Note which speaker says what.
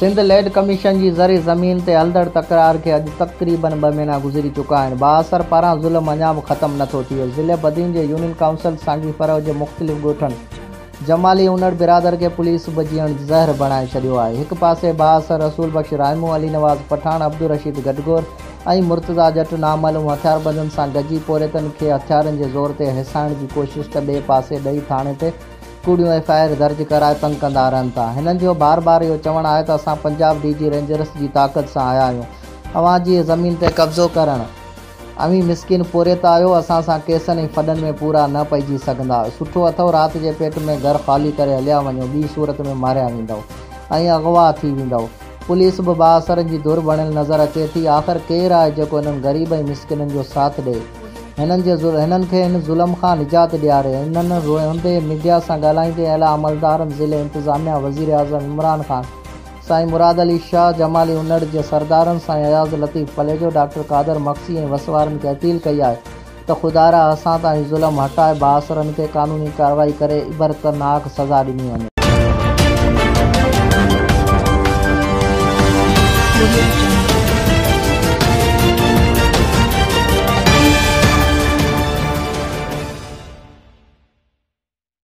Speaker 1: Sindh land commission की ज़री ज़मीन ते हलंदड़ तकरार के अॼु तक़रीबन 2 महीना गुज़री चुका आहिनि। बाअसर पारां ज़ुल्म अञा बि ख़त्म नथो थिए। ज़िले बदीन जे यूनियन काउंसिल सांगी फरव जे मुख़्तलिफ़ ॻोठनि जमाली उनड़ बिरादर के पुलिस बजीअण ज़हर बणाए छॾियो आहे। हिक पासे बाअसर रसूल बख्श रायमू अली नवाज़ पठान अब्दुल रशीद गडगोर ऐं मुर्तज़ा जट नामालूम हथियारबंदनि सां गॾिजी पोरेतनि खे हथियारनि जे ज़ोर ते हिसाइण जी कोशिश त ॿिए पासे ॾही थाणे ते कूड़ियूं FIR दर्ज कराए तंग कंदा रहनि था। हिननि जो बार बार इहो चवणु आहे त असां पंजाब DG रेंजर्स जी ताक़त सां आया आहियूं, अवां जी ज़मीन ते कब्ज़ो करणु अवी मिसकिन पोरियत आहियो, असां सां केसनि ऐं फॾनि में पूरा न पइजी सघंदा। सुठो अथव राति जे पेट में घर ख़ाली करे हलिया वञो, ॿी सूरत में मारिया वेंदव ऐं अगवा थी वेंदव। पुलिस बि बाअसरनि जी धुर बणियल नज़र अचे थी। आख़िर केरु आहे जेको इन्हनि ग़रीब ऐं मिसकिननि जो साथ ॾिए, हिननि खे हिन ज़ुल्म खां निजात ॾियारे। हिननि रोहंदे मीडिया सां ॻाल्हाईंदे अला अमलदारनि ज़िले इंतज़ामिया वज़ीर आज़म इमरान ख़ान साईं मुराद अली शाह जमाली उनड़ जे सरदारनि साईं अयाज़ लतीफ़ पलेजो डॉक्टर कादर मक्सी ऐं वसवारनि खे अपील कई आहे त ख़ुदारा असां ताईं ज़ुल्म हटाए बाअसरनि खे क़ानूनी कार्रवाई करे इबरतनाक सज़ा ॾिनी वञे।